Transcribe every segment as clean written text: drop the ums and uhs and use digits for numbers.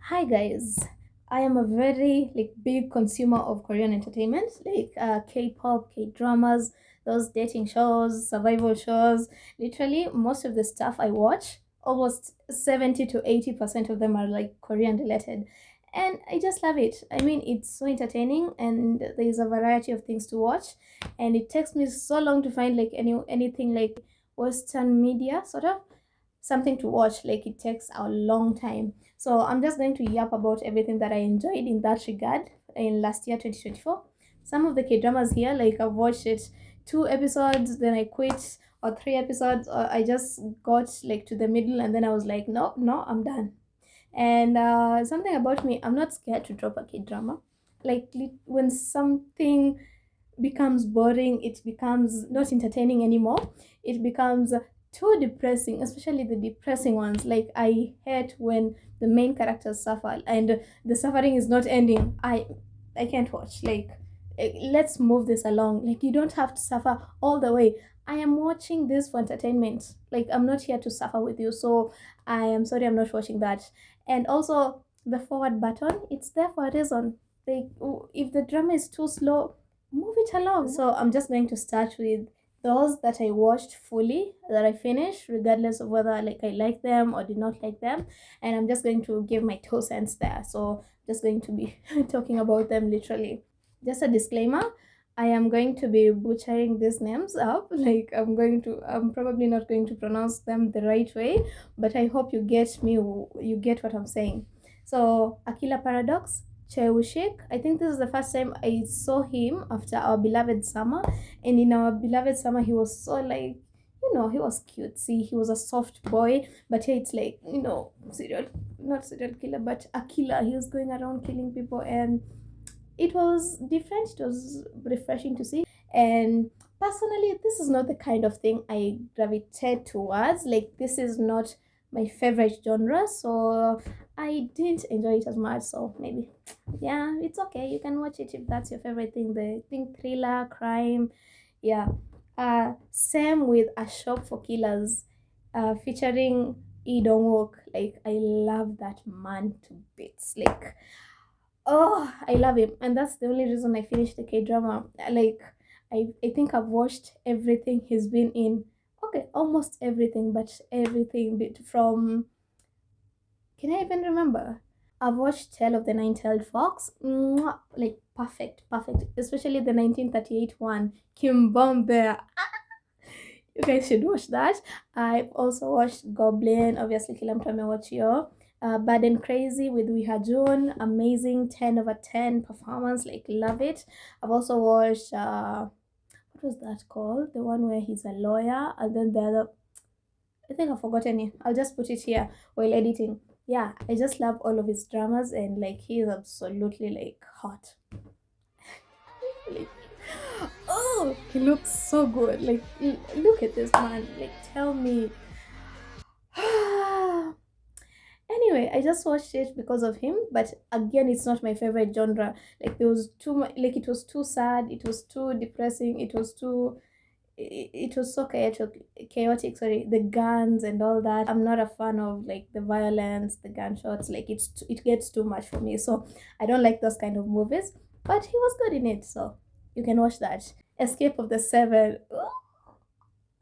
Hi guys, I am a very big consumer of Korean entertainment, K-pop, K-dramas, those dating shows, survival shows. Literally, most of the stuff I watch, almost 70 to 80% of them are like Korean related. And I just love it. I mean, it's so entertaining and there's a variety of things to watch. And it takes me so long to find anything like Western media sort of something to watch. Like it takes a long time, so I'm just going to yap about everything that I enjoyed in that regard in last year 2024. Some of the K dramas here, like I've watched it 2 episodes, then I quit, or 3 episodes, or I just got like to the middle and then I was like, no, no, I'm done. And something about me, I'm not scared to drop a K drama. When something becomes boring, it becomes not entertaining anymore, it becomes too depressing, especially the depressing ones. Like I hate when the main characters suffer and the suffering is not ending. I can't watch. Let's move this along. Like you don't have to suffer all the way. I am watching this for entertainment. Like I'm not here to suffer with you, so I am sorry, I'm not watching that. And also the forward button, it's there for a reason. Like if the drama is too slow, move it along. So I'm just going to start with those that I watched fully, that I finished, regardless of whether I like them or did not like them. And I'm just going to give my 2 cents there. So just going to be talking about them literally. Just a disclaimer. I am going to be butchering these names up. I'm probably not going to pronounce them the right way, but I hope you get me, you get what I'm saying. So, Akila Paradox, Cheushik. I think this is the first time I saw him after our beloved summer. And in our beloved summer, he was so he was cutesy. He was a soft boy. But here it's not serial killer, but a killer. He was going around killing people, and it was different. It was refreshing to see. And personally, this is not the kind of thing I gravitate towards. Like, this is not my favorite genre, so I didn't enjoy it as much. So maybe, yeah, it's okay. You can watch it if that's your favorite thing. The thing, thriller, crime, yeah. Same with A Shop for Killers, featuring Lee Dong Wook. Like, I love that man to bits. Like, oh, I love him, and that's the only reason I finished the K drama. I think I've watched everything he's been in. Okay, almost everything, but everything bit from. Can I even remember? I've watched Tale of the Nine-Tailed Fox. Mwah! Like perfect, perfect. Especially the 1938 one. Kim Bomb there. You guys should watch that. I've also watched Goblin, obviously Kilam Tome Watchio. Bad and Crazy with Wiha Jun, amazing 10 over 10 performance, like love it. I've also watched what was that called? The one where he's a lawyer, and then the other, I think I've forgotten it. I'll just put it here while editing. Yeah, I just love all of his dramas, and like he is absolutely like hot. Like, oh, he looks so good. Like look at this man. Like tell me. Anyway, I just watched it because of him, but again, it's not my favorite genre. Like there was too much. Like it was too sad. It was too depressing. It was too. It was so chaotic. Chaotic. Sorry, the guns and all that. I'm not a fan of like the violence, the gunshots. Like it gets too much for me. So I don't like those kind of movies. But he was good in it, so you can watch that. Escape of the Seven. Oh,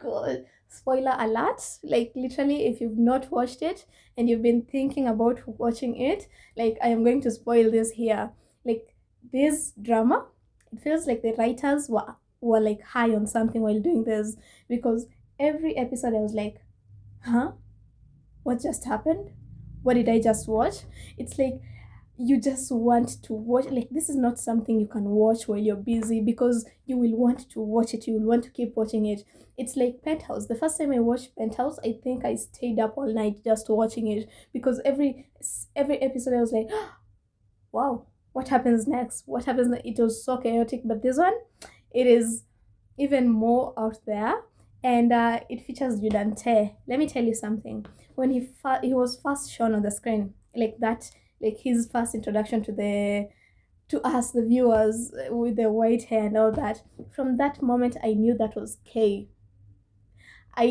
God. Spoiler alert. Like literally, if you've not watched it and you've been thinking about watching it, like I am going to spoil this here. Like this drama, it feels like the writers were like high on something while doing this, because every episode I was like, huh? What just happened? What did I just watch? It's like you just want to watch. Like this is not something you can watch while you're busy, because you will want to watch it, you will want to keep watching it. It's like Penthouse. The first time I watched Penthouse, I think I stayed up all night just watching it, because every episode I was like, wow, what happens next, what happens next? It was so chaotic, but this one, it is even more out there. And it features Judante. Let me tell you something. When he was first shown on the screen, like that, like his first introduction to us, the viewers, with the white hair and all that. From that moment, I knew that was K. I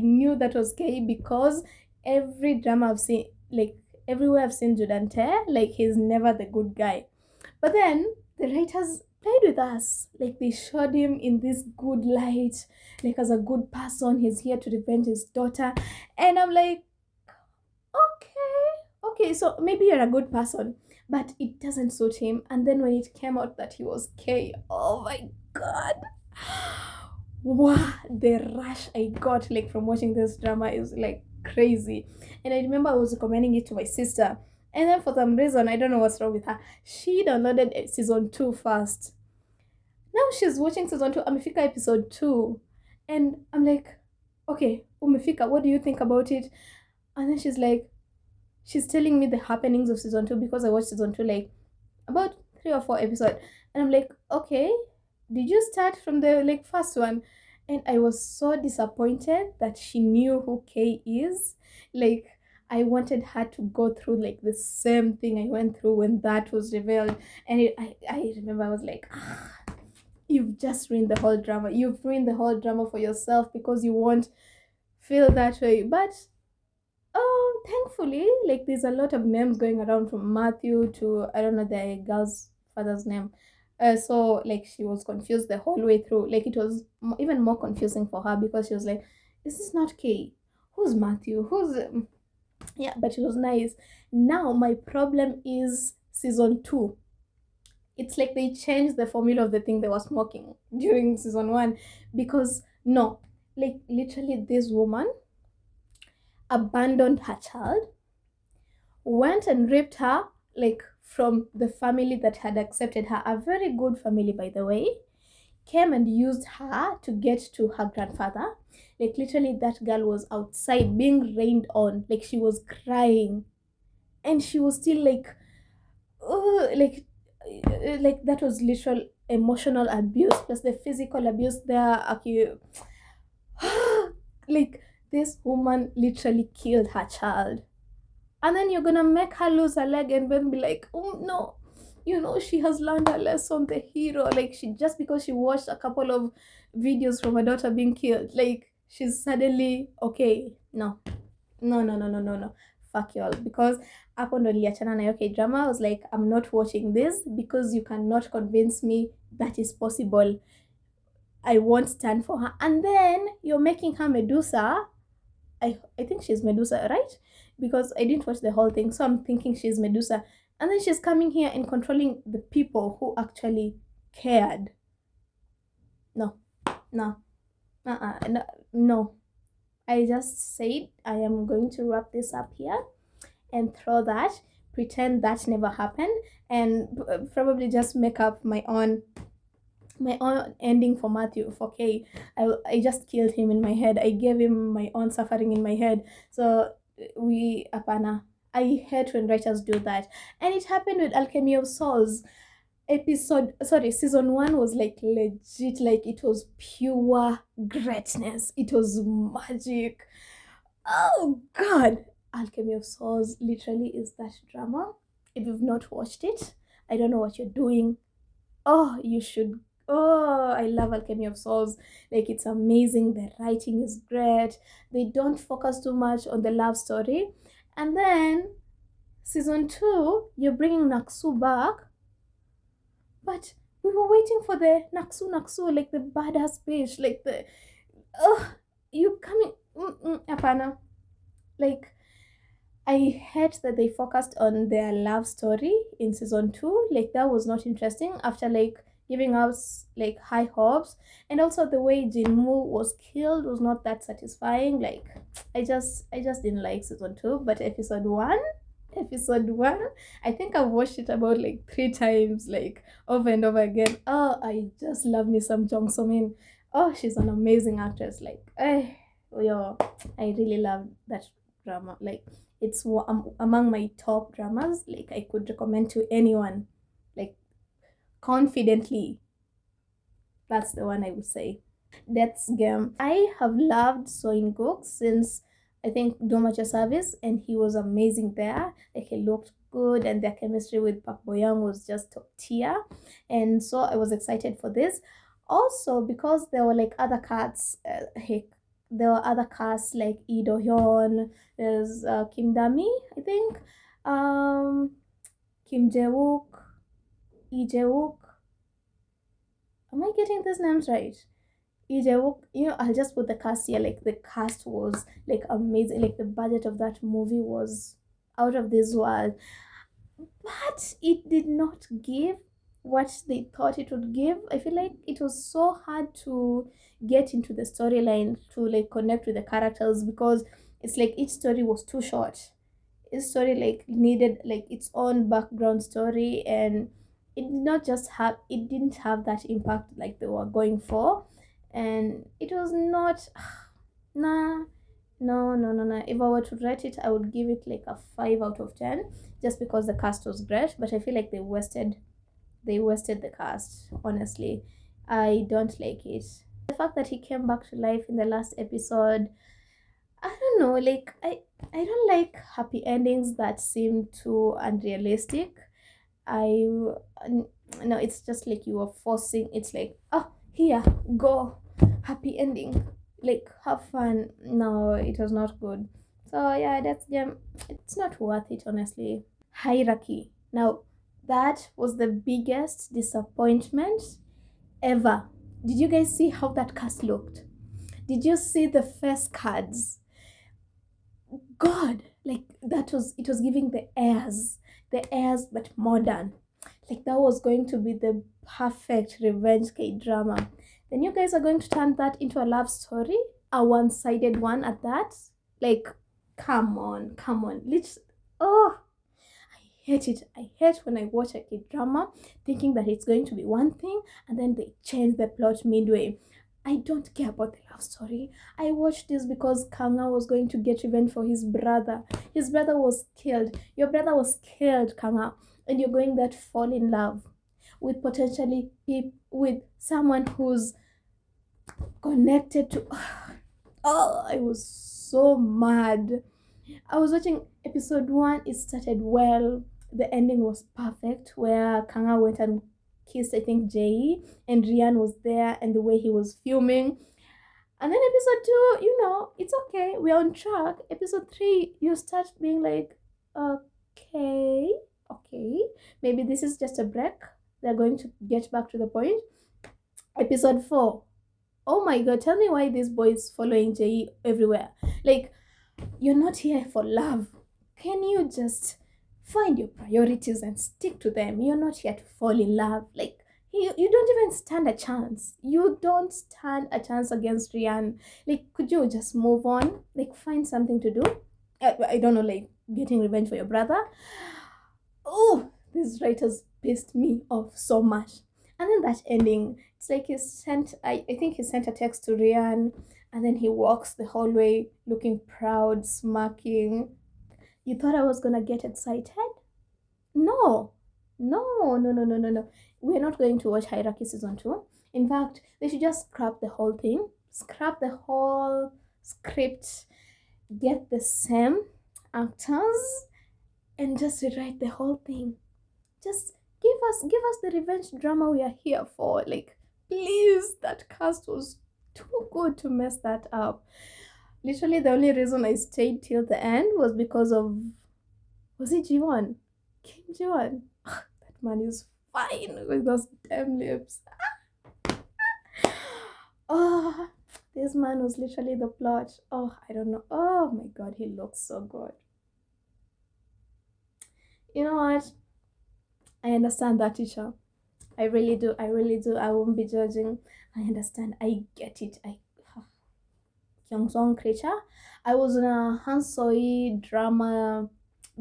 knew that was K, because every drama I've seen, like everywhere I've seen Judante, like he's never the good guy. But then the writers played with us. Like they showed him in this good light, like as a good person. He's here to revenge his daughter. And I'm like, okay, so maybe you're a good person, but it doesn't suit him. And then when it came out that he was K, oh my god. Wow, the rush I got like from watching this drama is like crazy. And I remember I was recommending it to my sister. And then for some reason, I don't know what's wrong with her. She downloaded season 2 first. Now she's watching season 2, Amifika episode 2. And I'm like, okay, Umifika, what do you think about it? And then she's telling me the happenings of season 2 because I watched season 2 like about 3 or 4 episodes. And I'm like, okay, did you start from the like first one? And I was so disappointed that she knew who Kay is. Like, I wanted her to go through like the same thing I went through when that was revealed. And I remember I was like, you've just ruined the whole drama. You've ruined the whole drama for yourself because you won't feel that way. But thankfully, like there's a lot of names going around from Matthew to I don't know the girl's father's name. So like she was confused the whole way through. Like it was even more confusing for her because she was like, "This is not Kay. Who's Matthew? Who's yeah?" But it was nice. Now my problem is season 2. It's like they changed the formula of the thing they were smoking during season 1 because no, like literally this woman abandoned her child, went and raped her, like from the family that had accepted her, a very good family, by the way, came and used her to get to her grandfather. Like, literally, that girl was outside being rained on, like, she was crying, and she was still like, oh, like that was literal emotional abuse plus the physical abuse there. Okay, like this woman literally killed her child, and then you're gonna make her lose her leg and then be like, oh no, she has learned her lesson, the hero. Like, she just because she watched a couple of videos from her daughter being killed, like she's suddenly okay. No, no, no, no, no, no, no, fuck y'all. Because hapo ndo niliachana na okay drama. I was like, I'm not watching this because you cannot convince me that is possible. I won't stand for her. And then you're making her Medusa. I think she's Medusa, right? Because I didn't watch the whole thing, so I'm thinking she's Medusa. And then she's coming here and controlling the people who actually cared. No, no, no, no. I just said I am going to wrap this up here and throw that, pretend that never happened, and probably just make up my own ending for Matthew for K. I just killed him in my head. I gave him my own suffering in my head. So we apana. I hate when writers do that. And it happened with Alchemy of Souls. Season 1 was like legit, like it was pure greatness. It was magic. Oh god. Alchemy of Souls literally is that drama. If you've not watched it, I don't know what you're doing. Oh, you should. Oh, I love Alchemy of Souls. Like, it's amazing. The writing is great. They don't focus too much on the love story. And then season 2, you're bringing Naksu back, but we were waiting for the Naksu, like the badass bitch, like the oh, you coming apana. Like, I hate that they focused on their love story in season 2. Like, that was not interesting after like giving us like high hopes. And also the way Jinmu was killed was not that satisfying. Like, I just didn't like season 2. But episode 1, I think I've watched it about like 3 times, like over and over again. Oh, I just love me some Jong So Min. Oh, she's an amazing actress. Like, yo, I really love that drama. Like, it's among my top dramas. Like, I could recommend to anyone, like, confidently. That's the one I would say. Death's Game. I have loved So In Guk since I think Domacha Service, and he was amazing there. Like, he looked good, and their chemistry with Park Boyoung was just top tier. And so I was excited for this. Also, because there were like other cats, there were other casts like Lee Do Hyun, there's Kim Dami, I think. Um, Kim Jae-wook, Lee Jae-wook. Am I getting these names right? Lee Jae-wook. I'll just put the cast here. Like the cast was like amazing. Like the budget of that movie was out of this world, but it did not give what they thought it would give. I feel like it was so hard to get into the storyline to like connect with the characters because it's like each story was too short. Each story like needed like its own background story, and it didn't have that impact like they were going for, and it was not. Nah, no, no, no, no. If I were to rate it, I would give it like a 5 out of 10 just because the cast was great, but I feel like they wasted the cast, honestly. I don't like it. The fact that he came back to life in the last episode, I don't know, like I don't like happy endings that seem too unrealistic. I no, it's just like you are forcing. It's like, oh, here, go, happy ending, like have fun. No, it was not good. So yeah, that's them. It's not worth it, honestly. Hierarchy. Now, that was the biggest disappointment ever. Did you guys see how that cast looked? Did you see the face cards? God, like it was giving the airs, but modern. Like that was going to be the perfect revenge K drama. Then you guys are going to turn that into a love story, a one-sided one at that. Like, come on, come on. Oh, I hate it. I hate when I watch a kid drama thinking that it's going to be one thing and then they change the plot midway. I don't care about the love story. I watched this because Kanga was going to get revenge for his brother. His brother was killed. Your brother was killed, Kanga. And you're going there to fall in love with potentially with someone who's connected to. Oh, I was so mad. I was watching episode one, it started well. The ending was perfect, where Kanga went and kissed, I think, Jay, and Rian was there, and the way he was filming. And then episode two, it's okay, we're on track. Episode three, you start being like, okay, okay, maybe this is just a break. They're going to get back to the point. Episode four, oh my god, tell me why this boy is following Jay everywhere. Like, you're not here for love. Can you just find your priorities and stick to them? You're not here to fall in love. Like, you don't even stand a chance. You don't stand a chance against Rian. Like, could you just move on? Like, find something to do? I don't know, like getting revenge for your brother. Oh, these writers pissed me off so much. And then that ending, it's like I think he sent a text to Rian, and then he walks the hallway looking proud, smirking. You thought I was gonna get excited? No, no, no, no, no, no, no. We're not going to watch Hierarchy season 2. In fact, they should just scrap the whole thing, scrap the whole script, get the same actors, and just rewrite the whole thing. Just give us the revenge drama we are here for. Like, please, that cast was too good to mess that up. Literally, the only reason I stayed till the end was because of, was it Jiwon? Kim Jiwon. That man is fine with those damn lips. Oh, this man was literally the plot. Oh, I don't know. Oh my god, he looks so good. You know what? I understand that, teacher. I really do. I really do. I won't be judging. I understand. I get it. Kyung creature. I was in a Hansoi drama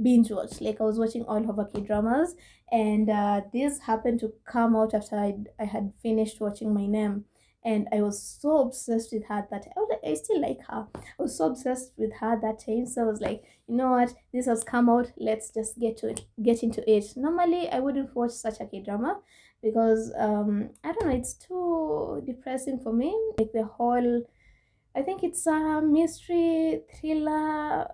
binge watch. Like, I was watching all of her K dramas, and this happened to come out after I had finished watching My Name, and I was so obsessed with her that I still like her. I was so obsessed with her that time, so I was like, you know what, this has come out. Let's just get into it. Normally, I wouldn't watch such a K drama because I don't know, it's too depressing for me. Like the whole, I think it's a mystery thriller.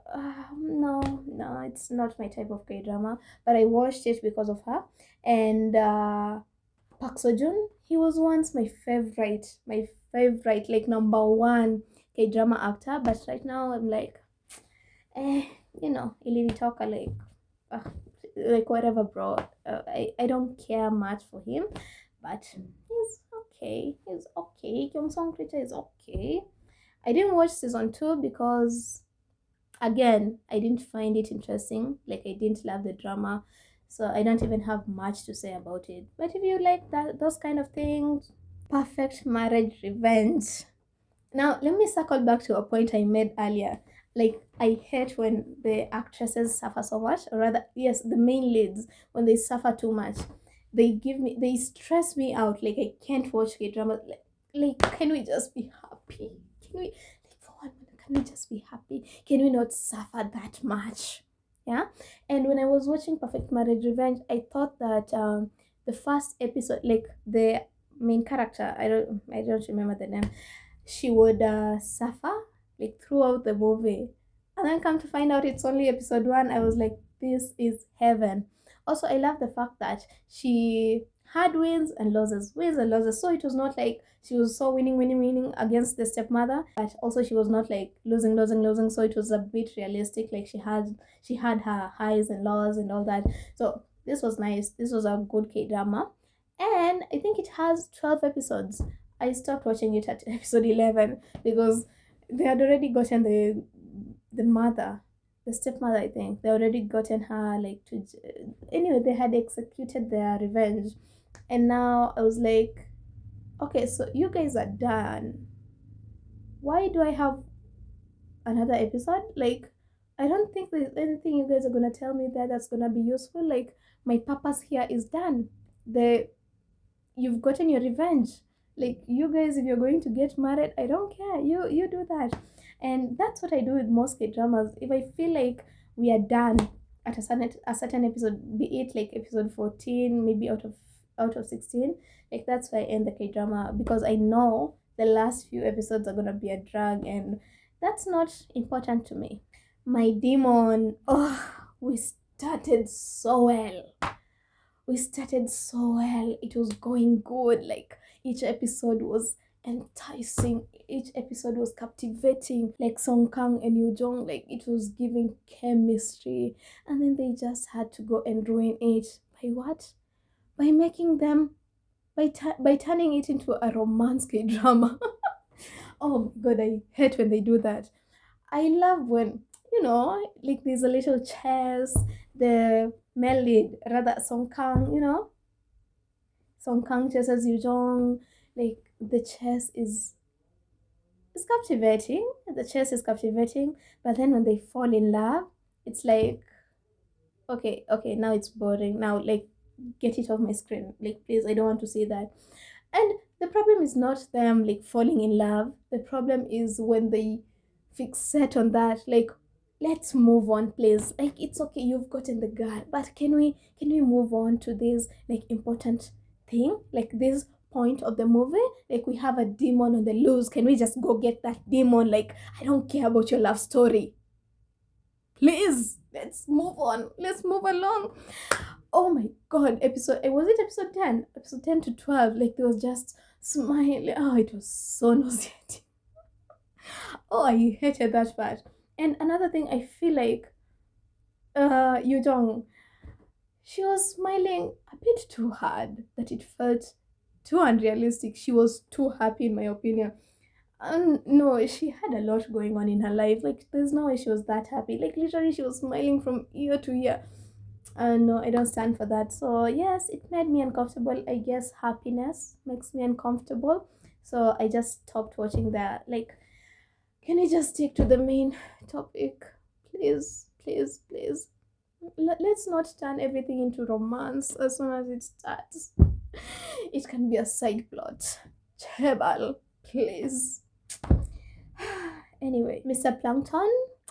No, no, it's not my type of K drama. But I watched it because of her. And Park Seo-joon, he was once my favorite, like number one K drama actor. But right now I'm like, eh, ilili talker, like like whatever, bro. I don't care much for him, but he's okay. He's okay. Young Song Creator is okay. I didn't watch season 2 because again I didn't find it interesting. Like I didn't love the drama, so I don't even have much to say about it. But if you like that those kind of things, perfect marriage revenge. Now, let me circle back to a point I made earlier. Like, I hate when the actresses suffer so much, or rather, yes, the main leads, when they suffer too much. They stress me out. Like, I can't watch K drama. Can we just be happy? Can we, like, for one minute, can we just be happy? Can we not suffer that much? Yeah. And when I was watching Perfect Marriage Revenge, I thought that the first episode, like, the main character, I don't remember the name, she would suffer like throughout the movie, and then come to find out it's only episode 1. I was like, this is heaven. Also, I love the fact that she had wins and losses, so it was not like she was so winning against the stepmother, but also she was not like losing, so it was a bit realistic. Like she had her highs and lows and all that. So this was nice. This was a good K drama, and I think it has 12 episodes. I stopped watching it at episode 11 because they had already gotten the mother, the stepmother. I think they already gotten her like to. Anyway, they had executed their revenge, and now I was like, okay, so you guys are done. Why do I have another episode? Like, I don't think there's anything you guys are gonna tell me that's gonna be useful. Like, my purpose here is done. The You've gotten your revenge. Like, you guys, if you're going to get married, I don't care, you do that. And that's what I do with most K dramas. If I feel like we are done at a certain episode, be it like episode 14, maybe out of 16, like that's why I end the K drama, because I know the last few episodes are gonna be a drag, and that's not important to me. My demon, oh, we started so well. It was going good. Like, each episode was enticing, each episode was captivating. Like, Song Kang and Yoo Jong, like, it was giving chemistry. And then they just had to go and ruin it. By what? By making them, by turning it into a romance K drama. Oh my god, I hate when they do that. I love when, like, there's a little chess, the male lead, rather Song Kang, Song Kang chases Yu Jong. Like, the chess is captivating. The chess is captivating, but then when they fall in love, it's like, okay, now it's boring. Now, like, get it off my screen. Like, please, I don't want to see that. And the problem is not them like falling in love. The problem is when they fixate on that. Like, let's move on, please. Like, it's okay, you've gotten the girl, but can we move on to this like important thing? Like, this point of the movie, like, we have a demon on the loose. Can we just go get that demon? Like, I don't care about your love story. Please, let's move on. Let's move along. Oh my god, was it episode 10? Episode 10 to 12, like, there was just smiling. Oh, it was so nauseating. Oh, I hated that part. And another thing, I feel like Yu Jong, she was smiling a bit too hard, that it felt too unrealistic. She was too happy, in my opinion. No, she had a lot going on in her life. Like, there's no way she was that happy. Like, literally, she was smiling from ear to ear. No, I don't stand for that. So yes, it made me uncomfortable. I guess happiness makes me uncomfortable. So I just stopped watching that. Like, can we just stick to the main topic? Please, please, please. Let's not turn everything into romance as soon as it starts. It can be a side plot. Chebal, please. Anyway, Mr. Plankton,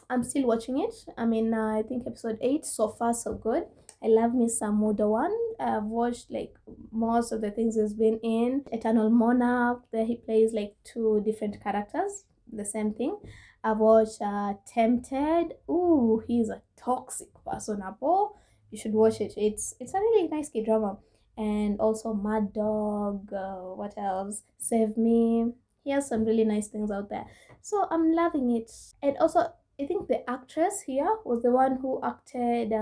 I'm still watching it. I'm in, I think, episode 8. So far, so good. I love Miss Muda one. I've watched like most of the things he's been in. Eternal Monarch, there he plays like two different characters, the same thing. I've watched Tempted. Ooh, he's a toxic person, Apo. You should watch it. It's a really nice K drama. And also Mad Dog. What else? Save Me. He has some really nice things out there. So I'm loving it. And also, I think the actress here was the one who acted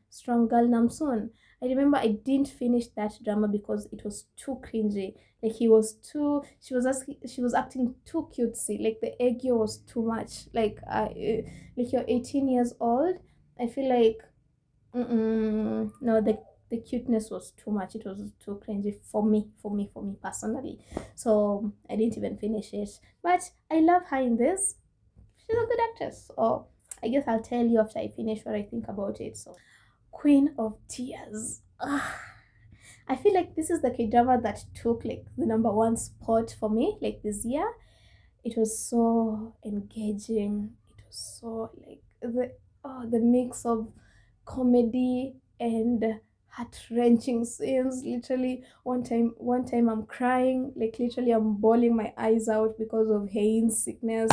Strong Girl Namsoon. I remember I didn't finish that drama because it was too cringy. Like he was too, she was acting too cutesy. Like the egg yolk was too much. Like you're 18 years old. I feel like, no, the cuteness was too much. It was too cringy for me personally. So I didn't even finish it. But I love her in this. She's a good actress. Oh, I guess I'll tell you after I finish what I think about it. So, Queen of Tears. I feel like this is the K drama that took like the number one spot for me like this year. It was so engaging. It was so like the mix of comedy and heart wrenching scenes. Literally, one time I'm crying, like literally I'm bawling my eyes out because of Haynes' sickness,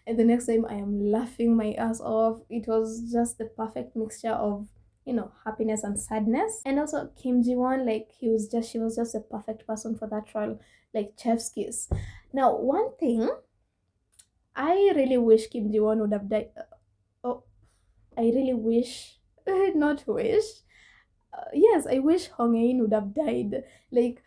and the next time I am laughing my ass off. It was just the perfect mixture of happiness and sadness. And also Kim Ji Won, like she was just a perfect person for that role, like chef's kiss. Now, one thing I really wish Kim Ji Won would have died. Oh, I really wish, not wish. Yes, I Wish Hong Ain would have died. Like,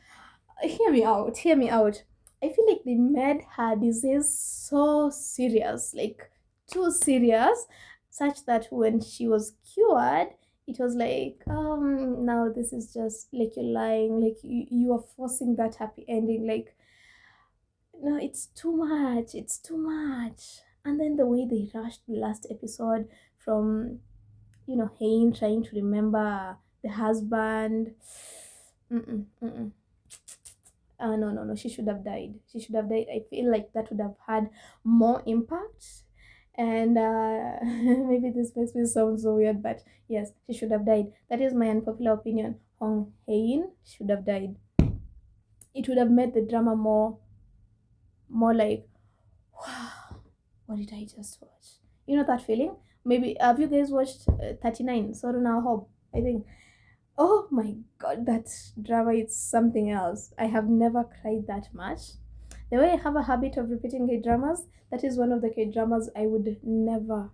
hear me out, hear me out. I feel like they made her disease so serious, like too serious, such that when she was cured, it was like, now this is just like you're lying, like you are forcing that happy ending. Like, no, it's too much, it's too much. And then the way they rushed the last episode from, Hain trying to remember the husband. Mm-mm, mm-mm. No, no, no. She should have died. She should have died. I feel like that would have had more impact. And maybe this makes me sound so weird, but yes, she should have died. That is my unpopular opinion. Hong Hain should have died. It would have made the drama more like, wow, what did I just watch? You know that feeling? Maybe have you guys watched 39? Sorry now, Hope. I think. Oh my god, that drama is something else. I have never cried that much. The way I have a habit of repeating K dramas, that is one of the K dramas I would never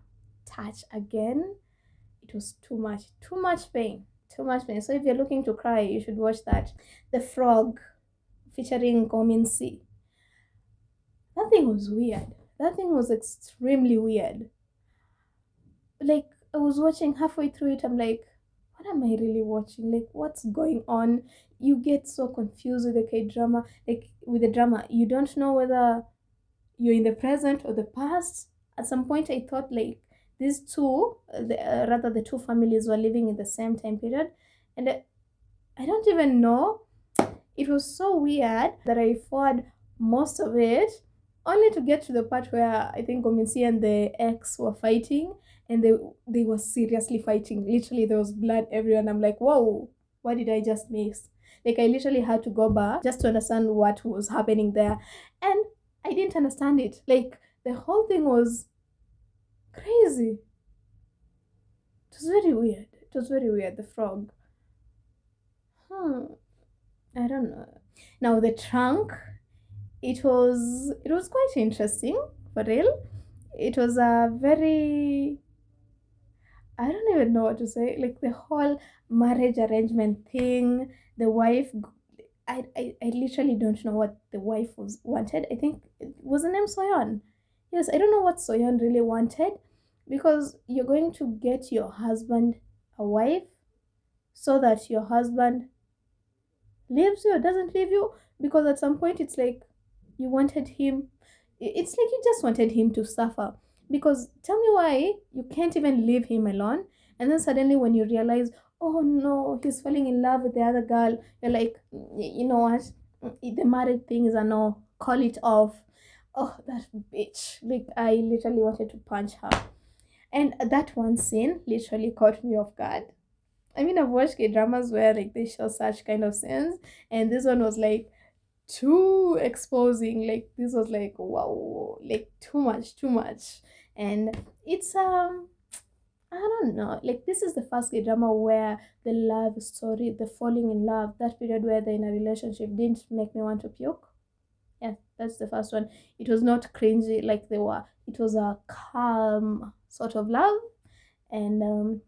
touch again. It was too much pain, too much pain. So if you're looking to cry, you should watch that. The Frog, featuring Gomin Si. That thing was weird. That thing was extremely weird. Like I was watching halfway through it, I'm like, what am I really watching? Like what's going on? You get so confused with the K drama. Like with the drama, you don't know whether you're in the present or the past. At some point, I thought like these two, rather the two families were living in the same time period, and I don't even know. It was so weird that I fought most of it, only to get to the part where I think Gominsi and the ex were fighting, and they were seriously fighting. Literally, there was blood everywhere, and I'm like, whoa, what did I just miss? Like I literally had to go back just to understand what was happening there, and I didn't understand it. Like the whole thing was crazy. It was very weird. It was very weird. The frog. Hmm. I don't know. Now the trunk. It was quite interesting for real. It was a very, I don't even know what to say. Like the whole marriage arrangement thing. The wife. I literally don't know what the wife was wanted. I think it was the name Soyeon. Yes, I don't know what Soyeon really wanted, because you're going to get your husband a wife so that your husband leaves you or doesn't leave you, because at some point it's like you wanted him, it's like you just wanted him to suffer. Because tell me why you can't even leave him alone, and then suddenly when you realize, oh no, he's falling in love with the other girl, you're like, You know what, the married thing is a no, call it off." Oh, that bitch, like I literally wanted to punch her. And that one scene literally caught me off guard. I mean, I've watched K dramas where like they show such kind of scenes, and this one was like too exposing. Like this was like wow, like too much, too much. And it's I don't know. Like this is the first K drama where the love story, the falling in love, that period where they're in a relationship didn't make me want to puke. Yeah, that's the first one. It was not cringy like they were. It was a calm. sort of love, and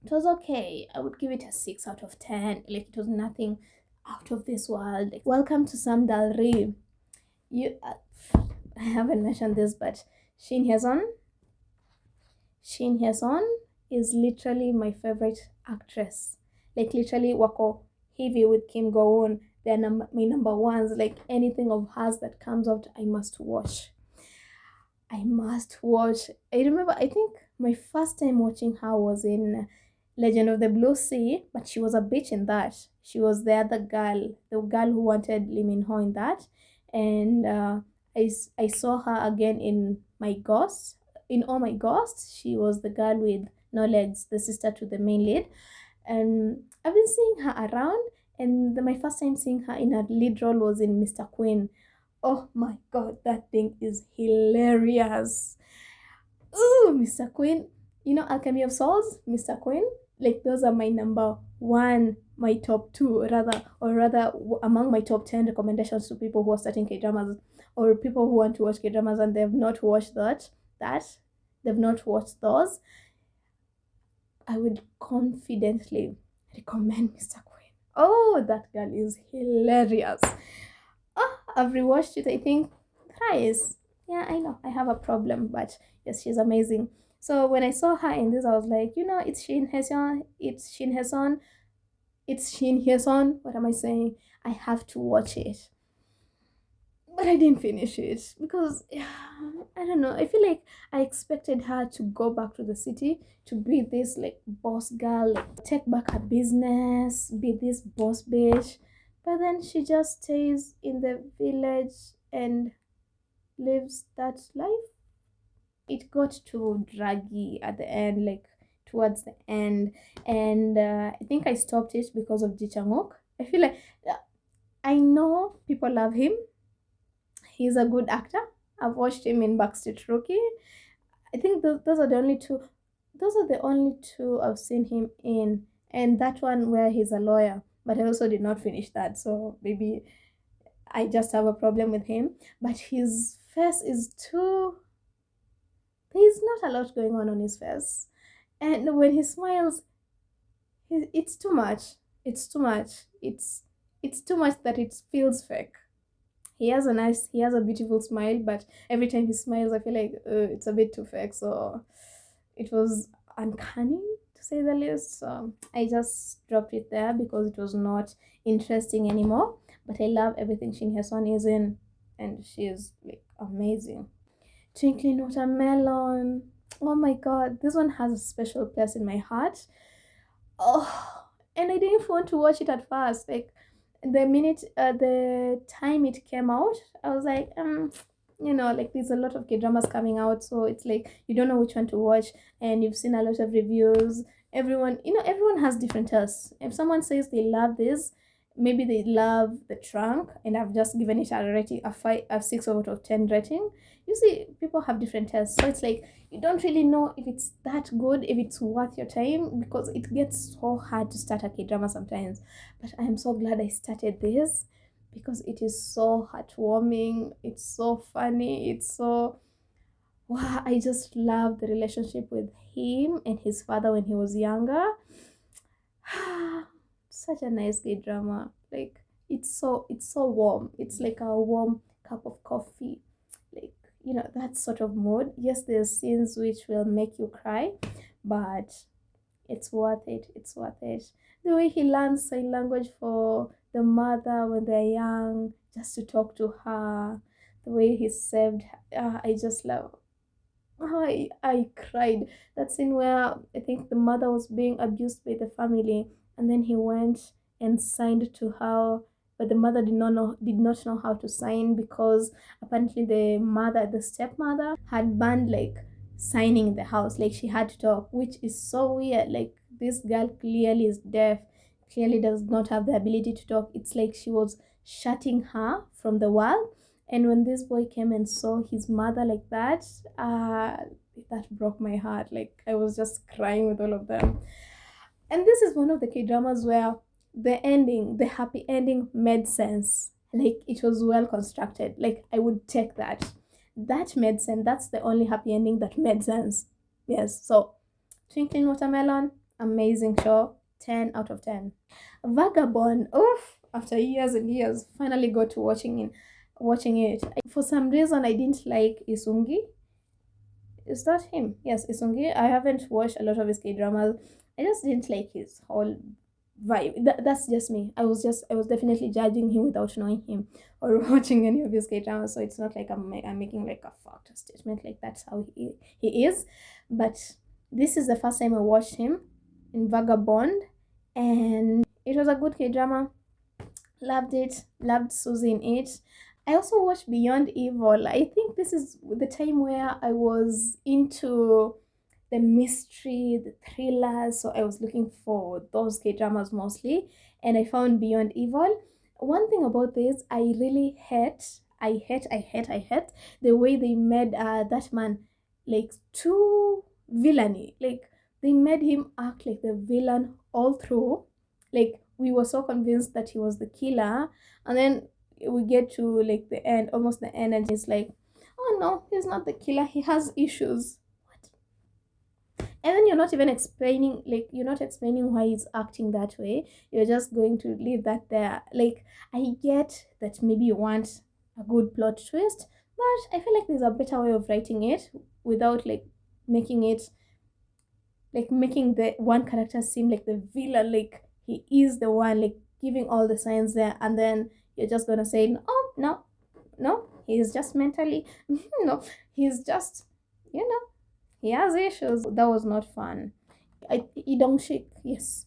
it was okay. I would give it a 6 out of 10. Like, it was nothing out of this world. Like, welcome to Sam Dalri. You, I haven't mentioned this, but Shin Hyeson, Shin Hyeson is literally my favorite actress. Like, literally, wako heavy with Kim Go Eun. They're my number ones. Like, anything of hers that comes out, I must watch. I must watch. I remember, I think my first time watching her was in Legend of the Blue Sea, but she was a bitch in that. She was the other girl, the girl who wanted Lee Min Ho in that. And I saw her again in My Ghost. In All My Ghosts, she was the girl with no legs, the sister to the main lead. And I've been seeing her around, and my first time seeing her in a lead role was in Mr. Queen. Oh my god, that thing is hilarious. Ooh, Mr. Queen. You know, Alchemy of Souls, Mr. Queen? Like, those are my number one, my top two, rather, or rather, among my top 10 recommendations to people who are starting K dramas, or people who want to watch K dramas and they've not watched that, they've not watched those. I would confidently recommend Mr. Queen. Oh, that girl is hilarious. Oh, I've rewatched it, I think, thrice. Yeah, I know I have a problem, but yes, she's amazing. So when I saw her in this, I was like, it's Shin Hyeson, it's Shin Hyeson, it's Shin Hyeson. What am I saying? I have to watch it. But I didn't finish it because I don't know. I feel like I expected her to go back to the city to be this like boss girl, like take back her business, be this boss bitch. But then she just stays in the village and lives that life. It got too draggy at the end, like towards the end, and I think I stopped it because of Ji Chang-wook. I feel like I know people love him. He's a good actor. I've watched him in Backstreet Rookie. I think those are the only two. Those are the only two I've seen him in, and that one where he's a lawyer. But I also did not finish that, so maybe I just have a problem with him. But his face is too. There's not a lot going on his face, and when he smiles, it's too much. It's too much. It's too much that it feels fake. He has a beautiful smile, but every time he smiles, I feel like it's a bit too fake. So it was uncanny to say the least. So I just dropped it there because it was not interesting anymore. But I love everything Shin Hye-sun is in, and she is like amazing. Twinkling Watermelon. Oh my god, this one has a special place in my heart. Oh, and I didn't want to watch it at first. Like the time it came out, I was like, like there's a lot of K dramas coming out, so it's like you don't know which one to watch, and you've seen a lot of reviews. Everyone has different tastes. If someone says they love this, maybe they love the trunk, and I've just given it a rating, a 6 out of 10 rating. You see, people have different tastes, so it's like you don't really know if it's that good, if it's worth your time, because it gets so hard to start a K drama sometimes. But I am so glad I started this because it is so heartwarming, it's so funny, it's so wow. I just love the relationship with him and his father when he was younger. Such a nice K drama. Like it's so warm. It's like a warm cup of coffee. Like that sort of mood. Yes, there's scenes which will make you cry, but it's worth it. It's worth it. The way he learns sign language for the mother when they're young, just to talk to her. The way he saved. I just love. I cried. That scene where I think the mother was being abused by the family, and then he went and signed to her, but the mother did not know how to sign because apparently the stepmother had banned like signing in the house. Like she had to talk, which is so weird. Like this girl clearly is deaf, clearly does not have the ability to talk. It's like she was shutting her from the world, and when this boy came and saw his mother like that broke my heart. Like I was just crying with all of them. And this is one of the K dramas where the happy ending made sense. Like it was well constructed. Like I would take that. That made sense. That's the only happy ending that made sense. Yes, so Twinkling Watermelon, amazing show, 10 out of 10. Vagabond, oof, after years and years, finally got to watching it. For some reason, I didn't like Isungi. Is that him? Yes, Isungi. I haven't watched a lot of his K dramas. I just didn't like his whole vibe. That's just me. I was definitely judging him without knowing him or watching any of his K dramas. So it's not like I'm making like a fact statement like that's how he is. But this is the first time I watched him in Vagabond, and it was a good K drama. Loved it. Loved Susie in it. I also watched Beyond Evil. I think this is the time where I was into the mystery, the thrillers. So I was looking for those K dramas mostly, and I found Beyond Evil. One thing about this, I hate the way they made that man like too villainy. Like they made him act like the villain all through. Like we were so convinced that he was the killer, and then we get to like the end, almost the end, and it's like, oh no, he's not the killer. He has issues. What? And then you're not explaining why he's acting that way. You're just going to leave that there. Like I get that maybe you want a good plot twist, but I feel like there's a better way of writing it without making it making the one character seem like the villain, like he is the one, like giving all the signs there, and then you're just gonna say, oh no, no, he's just mentally, no, he's just, you know, he has issues. That was not fun. Idong Shik, yes,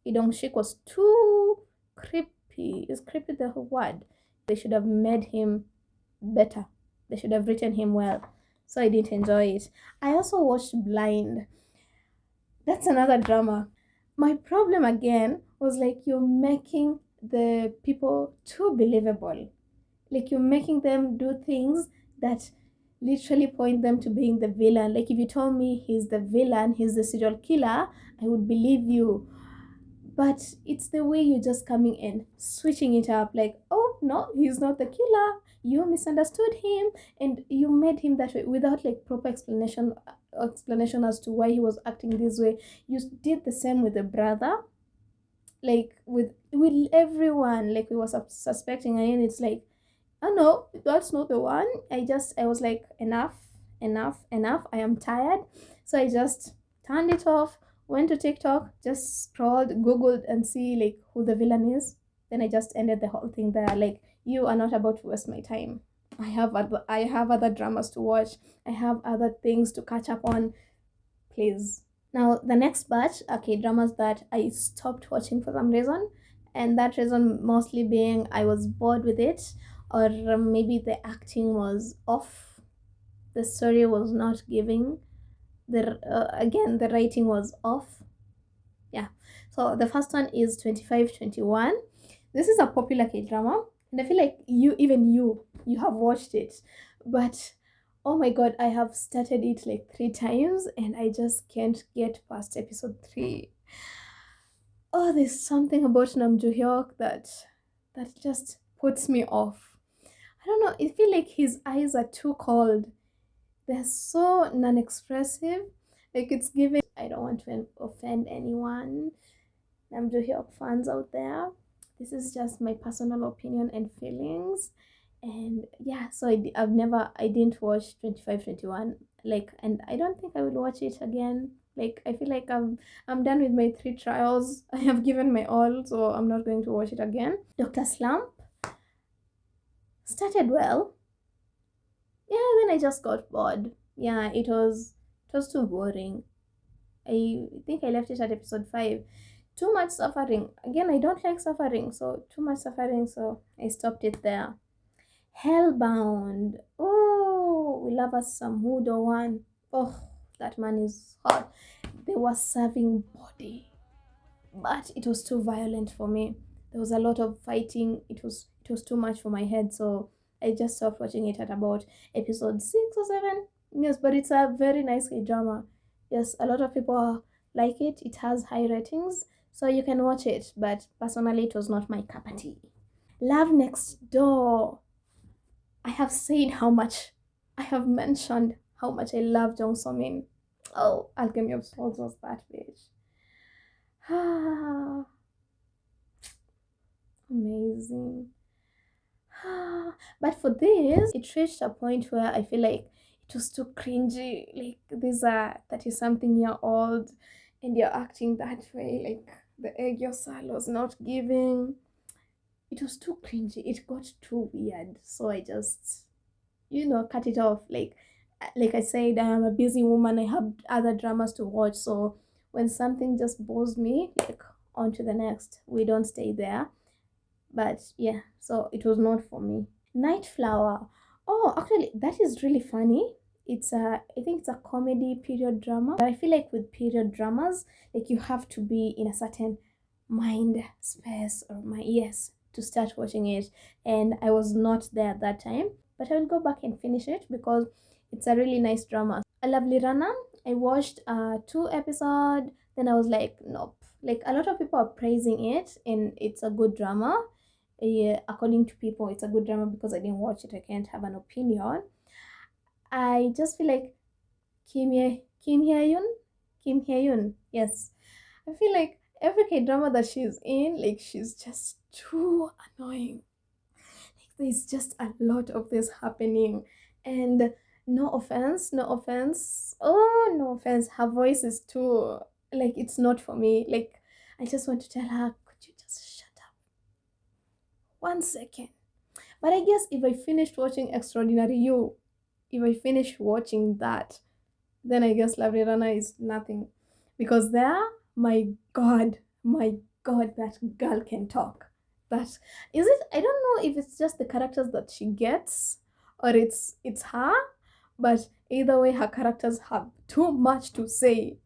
Idong Shik was too creepy. Is creepy the word? They should have made him better. They should have written him well. So I didn't enjoy it. I also watched Blind. That's another drama. My problem again was like you're making the people too believable. Like you're making them do things that literally point them to being the villain. Like if you told me he's the villain, he's the serial killer, I would believe you. But it's the way you're just coming in, switching it up, like, oh no, he's not the killer. You misunderstood him, and you made him that way without like proper explanation as to why he was acting this way. You did the same with the brother, like with everyone. Like we were suspecting, and it's like, oh no, that's not the one. I was like, enough, enough, enough. I am tired. So I just turned it off, went to TikTok, just scrolled, Googled, and see like who the villain is. Then I just ended the whole thing there. Like, you are not about to waste my time. I have other dramas to watch. I have other things to catch up on. Please. Now, the next batch, okay, dramas that I stopped watching for some reason, and that reason mostly being I was bored with it, or maybe the acting was off, the story was not giving, the writing was off. Yeah. So the first one is 2521. This is a popular K drama, and I feel like you have watched it, but oh my god, I have started it like 3 times, and I just can't get past episode 3. Oh, there's something about Nam Joo Hyuk that just puts me off. I don't know. I feel like his eyes are too cold. They're so non-expressive. Like it's given. I don't want to offend anyone. Nam Joo Hyuk fans out there. This is just my personal opinion and feelings. And yeah, so I didn't watch 2521. Like, and I don't think I will watch it again. Like, I feel like I'm done with my 3 trials. I have given my all, so I'm not going to watch it again. Dr. Slump started well. Yeah, then I just got bored. Yeah, it was too boring. I think I left it at episode 5. Too much suffering. Again, I don't like suffering, so too much suffering, so I stopped it there. Hellbound. Oh, we love us some Hudo one. Oh, that man is hot. They were serving body, but it was too violent for me. There was a lot of fighting. It was too much for my head, so I just stopped watching it at about episode 6 or 7. Yes, but it's a very nice drama. Yes, a lot of people like it. It has high ratings, so you can watch it. But personally, it was not my cup of tea. Love Next Door. I have said how much, I have mentioned how much I love Jong So Min. Oh, Alchemy of Souls was that bitch. Amazing. But for this, it reached a point where I feel like it was too cringy. Like these are 30 something year old and you're acting that way. Like the egg your sal was not giving. It was too cringy. It got too weird. So I just, cut it off. Like I said, I am a busy woman. I have other dramas to watch. So when something just bores me, like on to the next. We don't stay there. But yeah, so it was not for me. Night Flower. Oh, actually, that is really funny. I think it's a comedy period drama. But I feel like with period dramas, like you have to be in a certain mind space or my yes to start watching it. And I was not there at that time. But I will go back and finish it because it's a really nice drama. A Lovely Runner. I watched two episodes. Then I was like, nope. Like a lot of people are praising it, and it's a good drama. Yeah, according to people, it's a good drama because I didn't watch it. I can't have an opinion. I just feel like Kim Hye Yoon, Kim Hye Yoon. Yes, I feel like every K drama that she's in, like she's just too annoying. Like there's just a lot of this happening, and no offense, no offense. Oh, no offense. Her voice is too like it's not for me. Like I just want to tell her, could you just shut up 1 second? But I guess if I finished watching Extraordinary You, if I finish watching that, then I guess Lovely Rana is nothing. Because there, my my God, that girl can talk. That is it. I don't know if it's just the characters that she gets, or it's her. But either way, her characters have too much to say.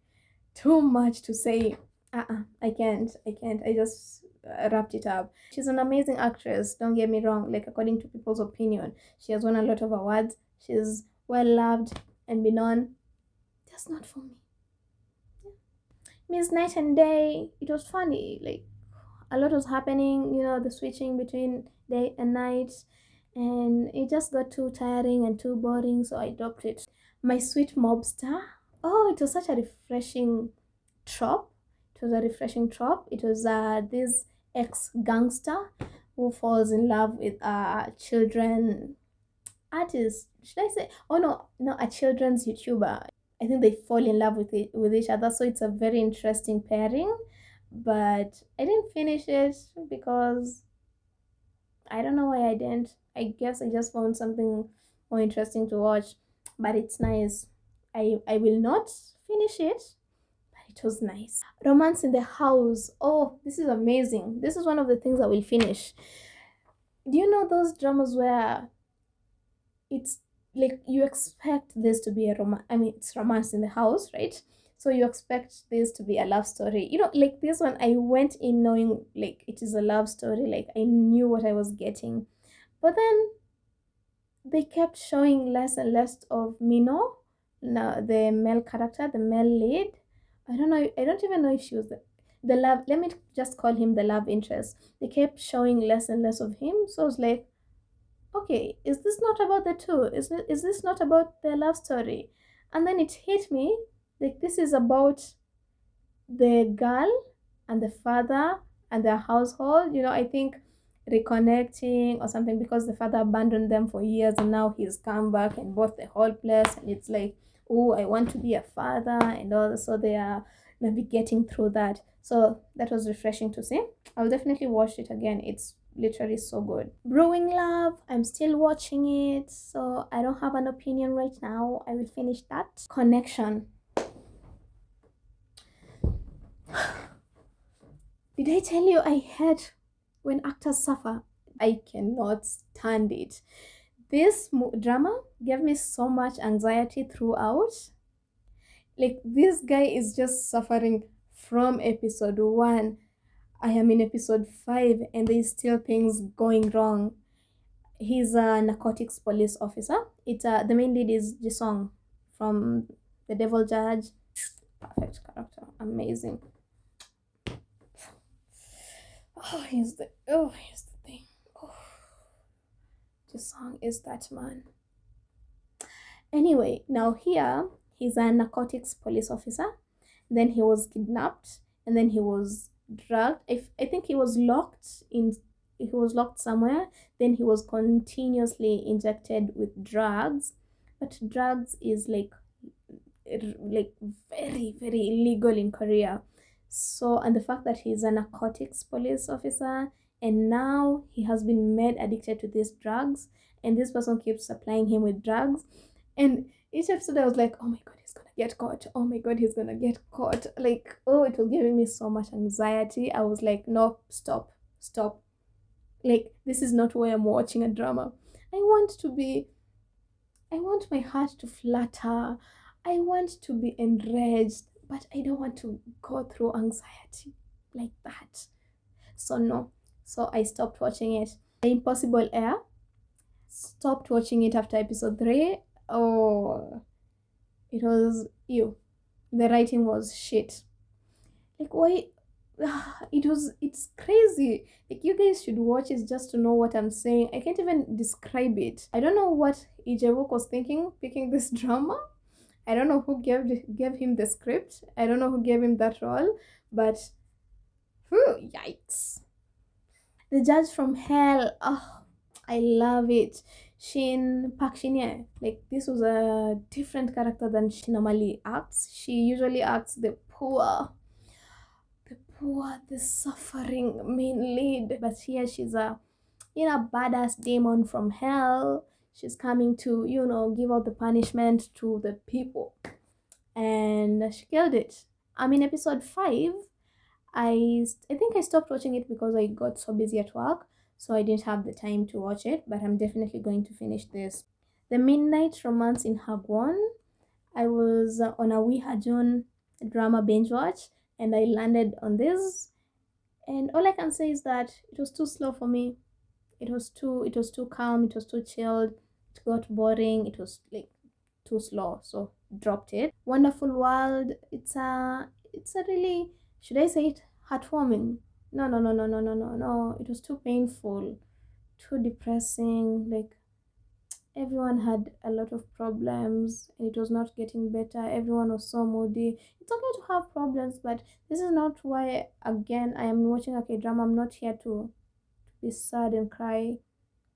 Too much to say. I can't. I can't. I just wrapped it up. She's an amazing actress. Don't get me wrong. Like according to people's opinion, she has won a lot of awards. She's well loved and known. Just not for me. Miss Night and Day. It was funny. Like a lot was happening. The switching between day and night, and it just got too tiring and too boring. So I dropped it. My Sweet Mobster. Oh, it was such a refreshing trope. It was a refreshing trope. It was this ex gangster who falls in love with a children artist. Should I say? Oh no, no, a children's YouTuber. I think they fall in love with each other. So it's a very interesting pairing. But I didn't finish it because I don't know why I didn't. I guess I just found something more interesting to watch. But it's nice. I will not finish it, but it was nice. Romance in the House. Oh, this is amazing. This is one of the things I will finish. Do you know those dramas where it's like you expect this to be a it's romance in the house, right? So you expect this to be a love story. Like this one, I went in knowing like it is a love story. Like I knew what I was getting. But then they kept showing less and less of Mino, now the male character, the male lead. I don't know. I don't even know if she was the love. Let me just call him the love interest. They kept showing less and less of him. So I was like, okay, is this not about the two? Is this not about their love story? And then it hit me like this is about the girl and the father and their household. I think reconnecting or something because the father abandoned them for years and now he's come back and bought the whole place. And it's like, oh, I want to be a father and all. So they are navigating through that. So that was refreshing to see. I'll definitely watch it again. It's literally so good. Brewing Love, I'm still watching it. So I don't have an opinion right now. I will finish that. Connection. Did I tell you I hate when actors suffer? I cannot stand it. This drama gave me so much anxiety throughout. Like, this guy is just suffering from episode 1. I am in episode 5 and there's still things going wrong. He's a narcotics police officer. It's the main lead is Jisong from The Devil Judge. Perfect character, amazing. Here's the thing. Oh, Jisong is that man. Anyway, now here He's a narcotics police officer. Then he was kidnapped, and then he was drugged. I think he was locked in. He was locked somewhere. Then he was continuously injected with drugs, but drugs is like very illegal in Korea. So, and the fact that he's a narcotics police officer and now he has been made addicted to these drugs, and this person keeps supplying him with drugs. And each episode I was like, oh my god, he's gonna get caught. Oh my god, he's gonna get caught. Like, oh, it was giving me so much anxiety. I was like, no, stop. Like, this is not why I'm watching a drama. I want to be I want my heart to flutter. I want to be enraged, but I don't want to go through anxiety like that. So, no. So, I stopped watching it. The Impossible Air, stopped watching it after episode 3. Oh, it was you. The writing was shit. Like, why? It's crazy. Like, you guys should watch it just to know what I'm saying. I can't even describe it. I don't know what Ijewok was thinking picking this drama. I don't know who gave him the script. I don't know who gave him that role, but whew, yikes. The Judge from Hell. Oh, I love it. Park Shin Ye. Like, this was a different character than she normally acts. She usually acts the suffering main lead, but here she's a badass demon from hell. She's coming to give out the punishment to the people, and she killed it. I mean, episode 5, I think I stopped watching it because I got so busy at work, so I didn't have the time to watch it, but I'm definitely going to finish this. The Midnight Romance in Hagwon. I was on a Wi Hajun drama binge watch, and I landed on this, and all I can say is that it was too slow for me. It was too calm, it was too chilled, it got boring, it was like too slow, so dropped it. Wonderful World, it's a really, should I say it, heartwarming? No, it was too painful, too depressing. Like, everyone had a lot of problems and it was not getting better. Everyone was so moody. It's okay to have problems, but this is not why, again, I am watching a K-drama. I'm not here to be sad and cry.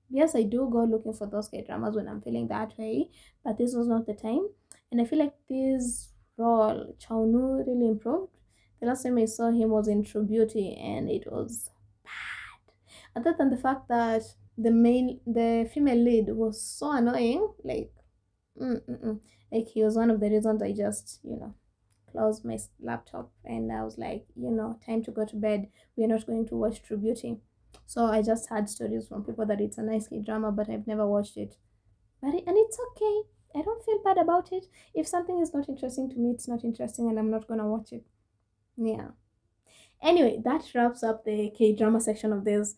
Yes, I do go looking for those K-dramas when I'm feeling that way, but this was not the time. And I feel like this role, Chaunu, really improved. The last time I saw him was in True Beauty, and it was bad. Other than the fact that the female lead was so annoying, like, like he was one of the reasons I just, closed my laptop and I was like, time to go to bed. We're not going to watch True Beauty. So I just had stories from people that it's a nice drama, but I've never watched it. And it's okay. I don't feel bad about it. If something is not interesting to me, it's not interesting, and I'm not gonna watch it. Yeah. Anyway, that wraps up the K drama section of this.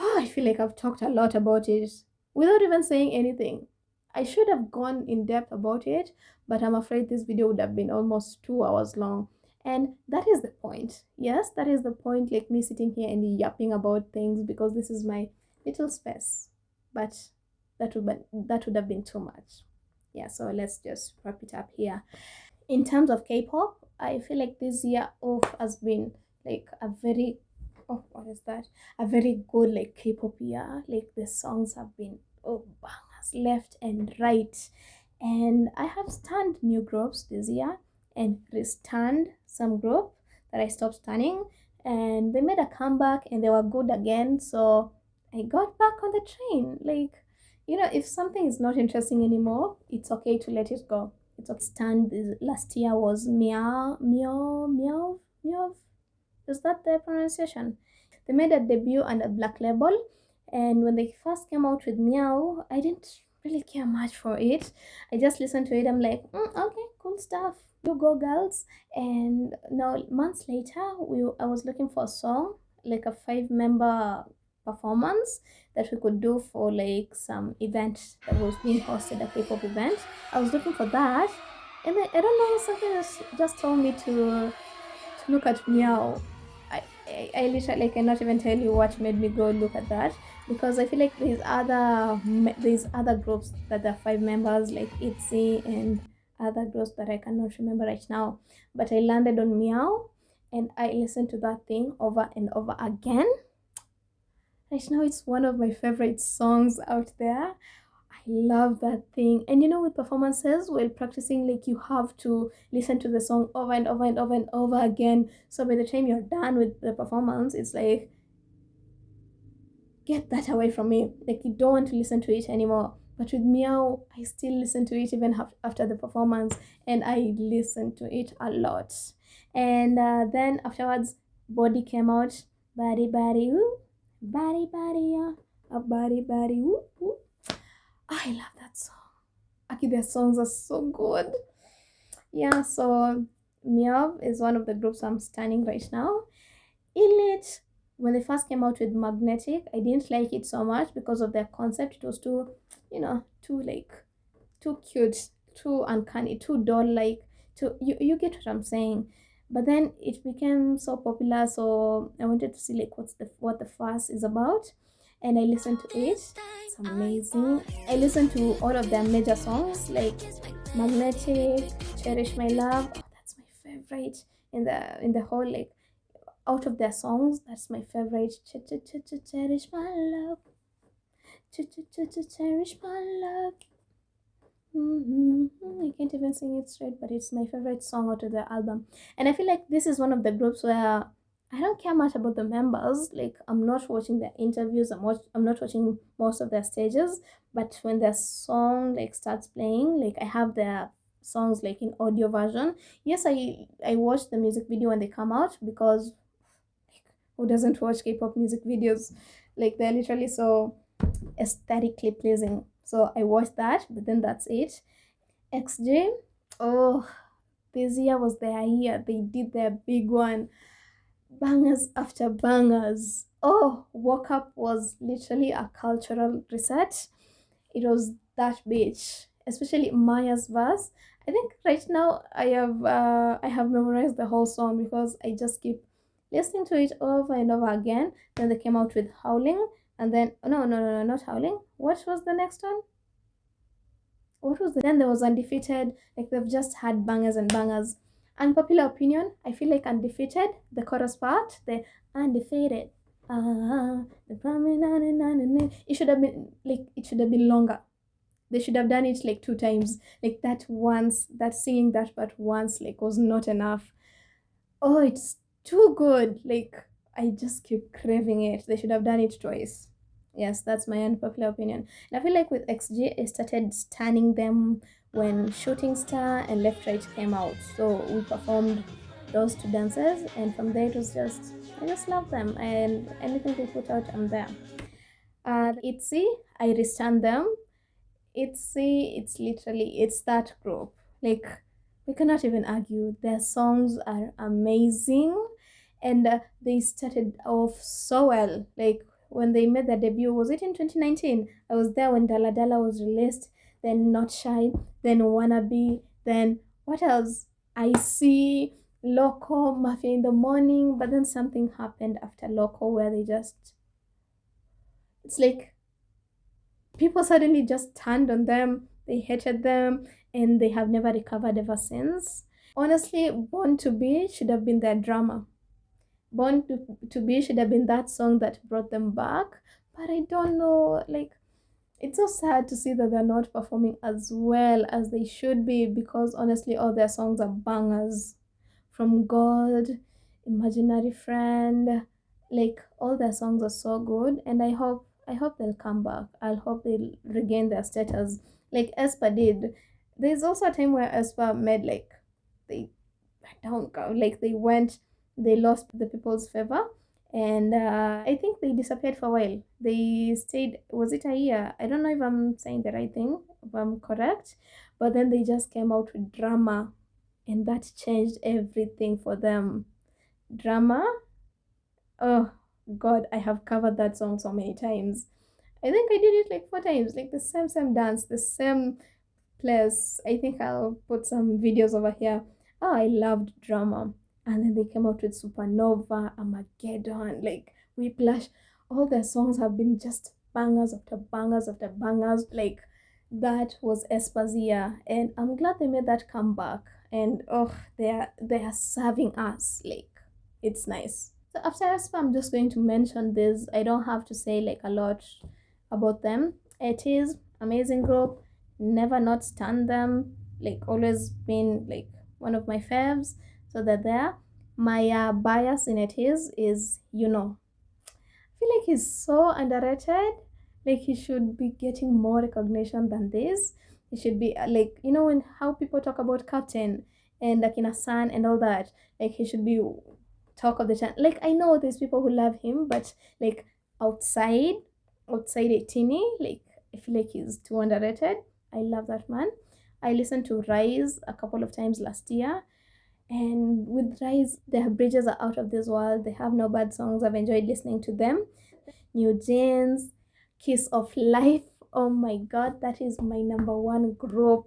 Oh, I feel like I've talked a lot about it without even saying anything. I should have gone in depth about it, but I'm afraid this video would have been almost 2 hours long. And that is the point. Yes, that is the point, like me sitting here and yapping about things because this is my little space. But that would have been too much. Yeah, so let's just wrap it up here. In terms of K-pop, I feel like this year off has been like a very, oh, what is that? A very good like K-pop year. Like, the songs have been, oh, bangers left and right. And I have stunned new groups this year and restunned some group that I stopped stunning, and they made a comeback and they were good again. So I got back on the train. Like, if something is not interesting anymore, it's okay to let it go. It's okay. Stand this last year was Meow. Is that the pronunciation? They made a debut on a black label, and when they first came out with Meow, I didn't really care much for it. I just listened to it. I'm like, okay, cool stuff. You go, girls. And now, months later, I was looking for a song, like a 5-member performance that we could do for like some event that was being hosted, a K-pop event. I was looking for that, and I don't know, something just told me to look at Meow. I literally cannot even tell you what made me go look at that, because I feel like there's other groups that are 5 members, like ITZY and other groups that I cannot remember right now. But I landed on Meow, and I listened to that thing over and over again. Right now, it's one of my favorite songs out there. I love that thing. And you know, with performances, while practicing, like you have to listen to the song over and over and over and over again. So by the time you're done with the performance, it's like, get that away from me. Like you don't want to listen to it anymore. But with Meow, I still listen to it even after the performance, and I listen to it a lot. And then afterwards, Body came out. Body, body, ooh. Body, body, yeah. A body, body, ooh, ooh. I love that song. Aki, their songs are so good. Yeah, so Meow is one of the groups I'm standing right now. Elite, when they first came out with Magnetic, I didn't like it so much because of their concept. It was too, too like too cute, too uncanny, too doll like. To you get what I'm saying. But then it became so popular, so I wanted to see like what the fuss is about, and I listened to it. It's amazing. I listened to all of their major songs like Magnetic, Cherish My Love. Oh, that's my favorite in the whole like out of their songs. That's my favorite. Cherish my love. Cherish my love. I can't even sing it straight, but it's my favorite song out of the album. And I feel like this is one of the groups where I don't care much about the members. Like I'm not watching their interviews. I'm not watching most of their stages. But when their song like starts playing, like I have their songs like in audio version. Yes, I watch the music video when they come out because like, who doesn't watch K-pop music videos? Like they're literally so aesthetically pleasing. So I watched that, but then that's it. XJ, oh, this year was their year. They did their big one. Bangers after bangers. Oh, Woke Up was literally a cultural reset. It was that bitch, especially Maya's verse. I think right now I have memorized the whole song because I just keep listening to it over and over again. Then they came out with Howling, and then no, no, no, no, not Howling. What was the next one? What was then there was Undefeated. Like they've just had bangers and bangers. Unpopular opinion, I feel like Undefeated, the chorus part, the undefeated. It should have been longer. They should have done it like two times. Like that once, that singing that part once, like was not enough. Oh, it's too good. Like I just keep craving it. They should have done it twice. Yes, that's my unpopular opinion. And I feel like with XG, I started stunning them when Shooting Star and Left Right came out. So we performed those two dances, and from there it was just I just love them, and anything they put out, I'm there. ITZY, I restand them. It's that group. Like we cannot even argue. Their songs are amazing, and they started off so well. Like when they made their debut, was it in 2019? I was there when Dala Dala was released. Then Not Shy. Then Wannabe. Then what else? I See Loco, Mafia in the Morning. But then something happened after Loco where they just. It's like people suddenly just turned on them, they hated them, and they have never recovered ever since. Honestly, Born to Be should have been their drama. Born to Be should have been that song that brought them back. But I don't know, like, it's so sad to see that they're not performing as well as they should be because honestly, all their songs are bangers. From God, Imaginary Friend, like all their songs are so good, and I hope they'll come back. I'll hope they'll regain their status like Espa did. There's also a time where Espa made like they don't go like they lost the people's favor, and I think they disappeared for a while. They stayed, was it a year? I don't know if I'm saying the right thing, if I'm correct, but then they just came out with Drama, and that changed everything for them. Drama, oh god, I have covered that song so many times. I think I did it like four times, like the same dance, the same place. I think I'll put some videos over here. Oh, I loved Drama. And then they came out with Supernova, Armageddon, like Whiplash. All their songs have been just bangers after bangers after bangers. Like That was Espazia, and I'm glad they made that comeback. And oh, they are serving us like it's nice. So after Espa, I'm just going to mention this. I don't have to say like a lot about them. It is amazing group. Never not stand them. Like always been like one of my faves. So they're there. My bias in it is feel like he's so underrated. Like he should be getting more recognition than this. He should be like when how people talk about Captain and Akina San and all that. Like he should be talk of the town. Like I know there's people who love him, but like outside, outside a teeny, like I feel like he's too underrated. I love that man. I listened to Rise a couple of times last year, and with Rise, their bridges are out of this world. They have no bad songs. I've enjoyed listening to them. New Jeans, Kiss of Life. Oh my god, that is my number one group.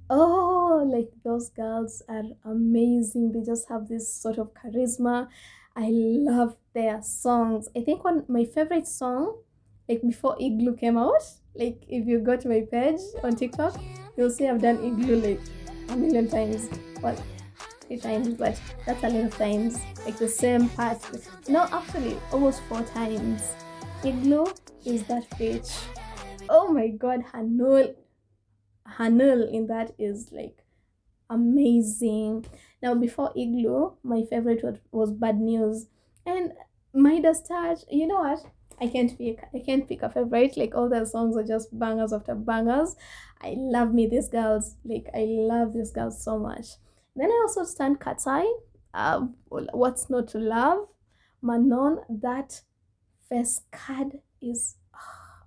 Oh, like those girls are amazing. They just have this sort of charisma. I love their songs. I think one my favorite song, like before Igloo came out, like if you go to my page on TikTok, you'll see I've done Igloo like a million times. Well, 3 times, but that's a lot of times. Like the same part. No, actually, almost 4 times. Igloo is that bitch. Oh my god, Hanul in that is like amazing. Now, before Igloo, my favorite was Bad News, and Midas Touch. You know what? I can't pick a favorite. Like all their songs are just bangers after bangers. I love me these girls. Like I love these girls so much. Then I also stand Katsai. What's not to love? Manon. That face card is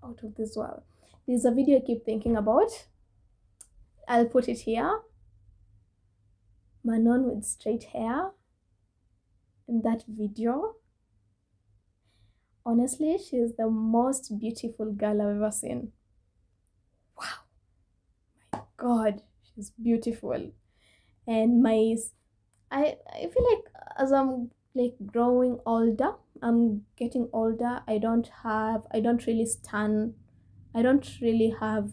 out of this world. There's a video I keep thinking about. I'll put it here. Manon with straight hair in that video. Honestly, she's the most beautiful girl I've ever seen. Wow, God, she's beautiful. And I feel like as I'm like growing older, I'm getting older. I don't really stand. I don't really have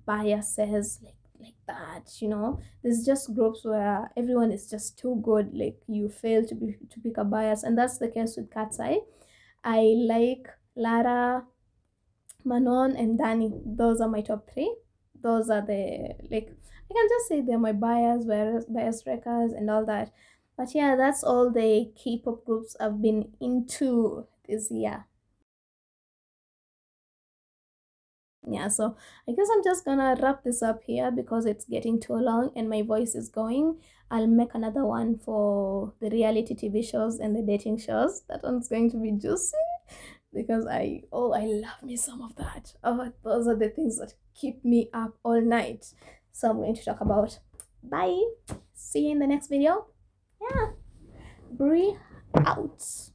biases like that. There's just groups where everyone is just too good. Like you fail to pick a bias, and that's the case with Cat's Eye. I like Lara, Manon, and Danny. Those are my top three. Those are the like I can just say they're my bias wreckers and all that. But yeah, that's all the K-pop groups I've been into this year. Yeah, so I guess I'm just gonna wrap this up here because it's getting too long and my voice is going. I'll make another one for the reality TV shows and the dating shows. That one's going to be juicy because I love me some of that. Oh, those are the things that keep me up all night. So I'm going to talk about. Bye. See you in the next video. Yeah. Brie out.